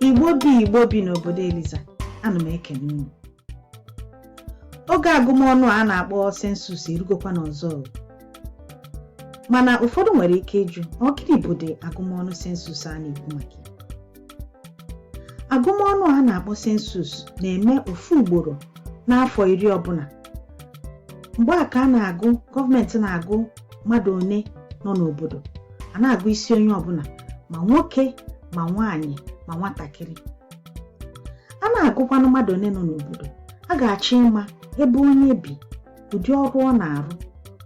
Igbo bi n'obodo Eliza, ana m ekene unu. Oge agụmọnụ a na-akpọ CENSUS erugokwa n'ọzọ. Mana ụfọdụ nwere ike ịjụ, ọ gịnị bụ agụmọnụ CENSUS a na-ekwu maka ya? Agụmọnụ a na-akpọ CENSUS na-eme ofu ugboro n'afọ 10 ọbụla. Mgbe a ka a na-agụ, gọọmenti na-agụ mmadụ one nọ n'obodo, a na-agụ isi onye ọbụla, ma nwoke ma nwaanyị ma nwatakịrị. A na-agụkwanụ mmadụ one nọ n'obodo, a ga-achọ ịma ebe onye bi, ụdị ọrụ ọ na-arụ,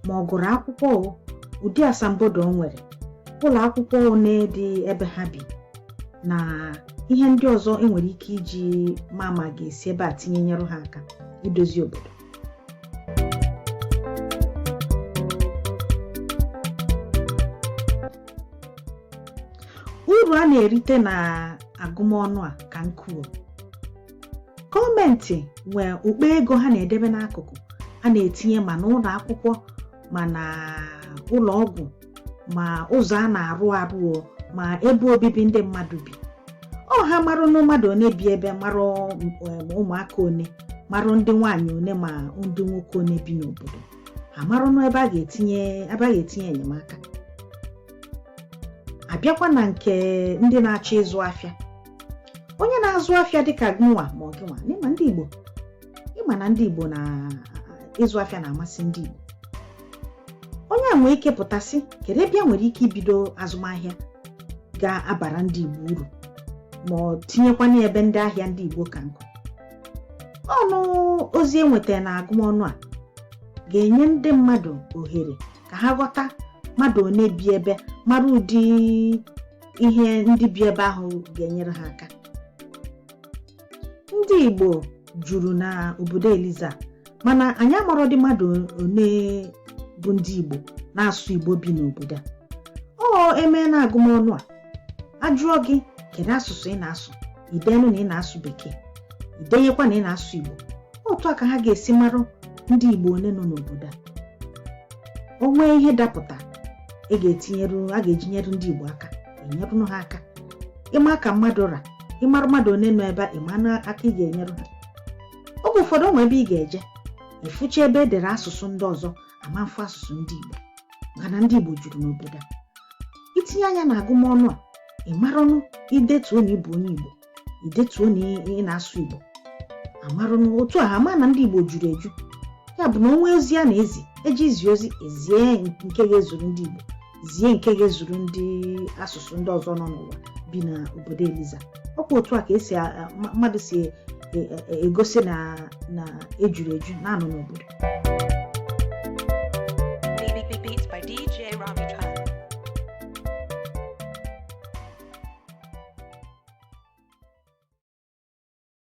ma ọ gụrụ akwụkwọ, ụdị asambodo o nwere, ụlọ akwụkwọ one dị ebe ha bi, na ihe ndị ọzọ enwere ike iji ma ga-esi ebe a nyere ha aka idozi obodo. Uru a na-erite na agụmọnụ a ka nkuu. Gọọmenti nwee ukpo ego ha na-edebe n'akụkụ, a na-etinye ma n'ụlọ akwụkwọ ma na ụlọ ọgwụ ma ụzọ a na-arụ ma ebe obibi ndị mmadụ bi. Ha marụ na mmadụ one bi ebe, marụ ụmụaka one, marụ ndị nwaanyị one ma ndị nwoke one bi n'obodo, ha marụ na ebe a ga-etinye enyemaka. Abịakwa na nke ndị na-achọ ịzụ afịa. Onye na-azụ afịa dịka gịnwa ma ọ gịnwa, n'ịma ndị Igbo, ịma na ndị Igbo na ịzụ afịa na-amasị ndị Igbo. Onye a nwee ike pụtasị kedu ebe a nwere ike ibido azụmahịa ga-abara ndị Igbo uru, ma ọ tinyekwa n'ebe ndị ahịa ndị Igbo ka nkụ. Ọnụ ozi enwetara na agụmọnụ a ga-enye ndị mmadụ ohere ka ha ghọta mmadụ one bi ebe, mara ụdị ihe ndị bi ebe ahụ ga-enyere ha aka. Ndị Igbo juru na obodo Eliza, mana anyị amarọdị mmadụ one bụ ndị Igbo na-asụ Igbo bi n'obodo a. Eme na agụmọnụ a, ajụọ gị kedu asụsụ ị na-asụ, idenụ na ị na-asụ Bekee, idenyekwa na ị na-asụ Igbo. Otu a ka ha ga-esi marụ ndị Igbo one nọ n'obodo a. O nwee ihe dapụta, a ga-eji nyere ndị Igbo aka, enyerụnụ ha aka. Ịma ka mmadụ ra, ịmara mmadụ one nọ ebe a, ịma aka ị ga-enyere ha. Oge ụfọdụ onwe ebe ị ga-eje, ịfụcha ebe edere asụsụ ndị ọzọ, ama mfụ asụsụ ndị Igbo, mana ndị Igbo juru n'obodo a. Itinye anya na agụmọnụ a, ịmarụnụ idetuo na ịbụ onye Igbo, idetuo na ị na-asụ Igbo, amarụnụ otu a ama na ndị Igbo juru eju. Ya bụ na onwe ozi a na-ezi, eji izi ozi ezie nke ga-ezuru ndị Igbo, zie nke ga-ezuru ndị asụsụ ndị ọzọ nọ n'ụwa bi na obodo Eliza. Ọkwa otu a ka mmadụ si egosi na ejuru eju na anọ n'obodo.